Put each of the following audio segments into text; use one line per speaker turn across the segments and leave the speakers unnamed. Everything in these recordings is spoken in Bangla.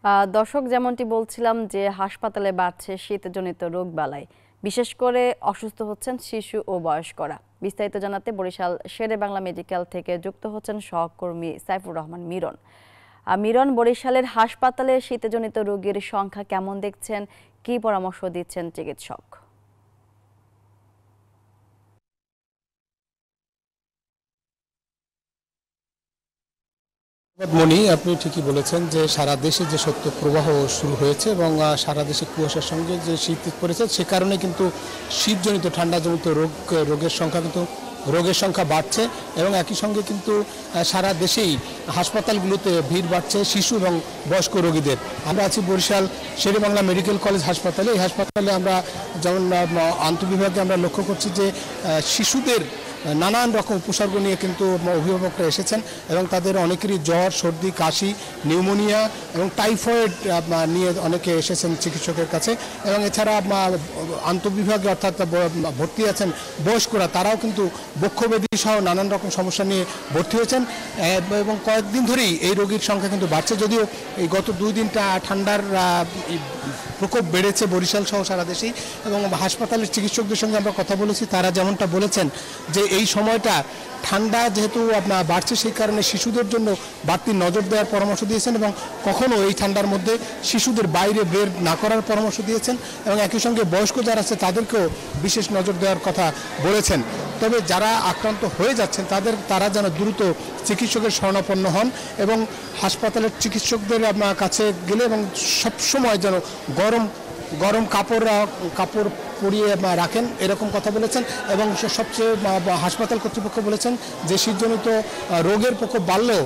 দর্শক, যেমনটি বলছিলাম যে হাসপাতালে বাড়ছে শীতজনিত রোগবালাই, বিশেষ করে অসুস্থ হচ্ছেন শিশু ও বয়স্করা। বিস্তারিত জানাতে বরিশাল শেরে বাংলা মেডিকেল থেকে যুক্ত হচ্ছেন সহকর্মী সাইফুর রহমান মিরন। মিরন, বরিশালের হাসপাতালে শীতজনিত রোগীর সংখ্যা কেমন দেখছেন, কী পরামর্শ দিচ্ছেন চিকিৎসক?
মনি, আপনি ঠিকই বলেছেন যে সারা দেশে যে শৈত্য প্রবাহ শুরু হয়েছে এবং সারা দেশে কুয়াশার সঙ্গে যে শীত পড়েছে, সে কারণে কিন্তু শীতজনিত ঠান্ডাজনিত রোগের সংখ্যা বাড়ছে এবং একই সঙ্গে কিন্তু সারা দেশেই হাসপাতালগুলোতে ভিড় বাড়ছে শিশু এবং বয়স্ক রোগীদের। আমরা আছি বরিশাল শেরেবাংলা মেডিকেল কলেজ হাসপাতালে। এই হাসপাতালে আমরা যেমন আন্তঃবিভাগে আমরা লক্ষ্য করছি যে শিশুদের নানান রকম উপসর্গ নিয়ে কিন্তু অভিভাবকরা এসেছেন এবং তাদের অনেকেরই জ্বর, সর্দি, কাশি, নিউমোনিয়া এবং টাইফয়েড নিয়ে অনেকে এসেছেন চিকিৎসকের কাছে। এবং এছাড়া আন্তঃবিভাগে অর্থাৎ ভর্তি আছেন বয়স্করা, তারাও কিন্তু বক্ষব্যাধি সহ নানান রকম সমস্যা নিয়ে ভর্তি হয়েছেন এবং কয়েকদিন ধরেই এই রোগীর সংখ্যা কিন্তু বাড়ছে। যদিও এই গত 2 দিন ঠান্ডার প্রকোপ বেড়েছে বরিশাল সহ সারা দেশেই। এবং হাসপাতালের চিকিৎসকদের সঙ্গে আমরা কথা বলেছি, তারা যেমনটা বলেছেন যে এই সময়টা ঠান্ডা যেহেতু আপনার বাড়ছে, সেই কারণে শিশুদের জন্য বাড়তি নজর দেওয়ার পরামর্শ দিয়েছেন এবং কখনো এই ঠান্ডার মধ্যে শিশুদের বাইরে বের না করার পরামর্শ দিয়েছেন এবং একই সঙ্গে বয়স্ক যারা আছে তাদেরকেও বিশেষ নজর দেওয়ার কথা বলেছেন। তবে যারা আক্রান্ত হয়ে যাচ্ছেন তারা যেন দ্রুত চিকিৎসকের শরণাপন্ন হন এবং হাসপাতালের চিকিৎসকদের আপনার কাছে গেলে এবং সবসময় যেন গরম কাপড় পরিয়ে রাখেন, এরকম কথা বলেছেন। এবং সবচেয়ে হাসপাতাল কর্তৃপক্ষ বলেছেন যে শীতজনিত রোগের প্রকোপ বাড়লেও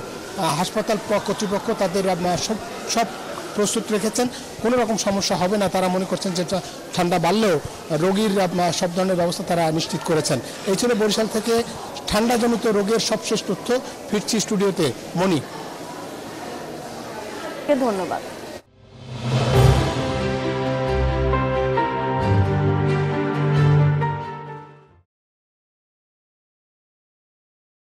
হাসপাতাল কর্তৃপক্ষ তাদের সব প্রস্তুত রেখেছেন, কোনো রকম সমস্যা হবে না। তারা মনে করছেন যে ঠান্ডা বাড়লেও রোগীর সব ধরনের ব্যবস্থা তারা নিশ্চিত করেছেন। এই ছিল বরিশাল থেকে ঠান্ডাজনিত রোগের সবশেষ তথ্য। ফিরছি স্টুডিওতে। মনি,
ধন্যবাদ।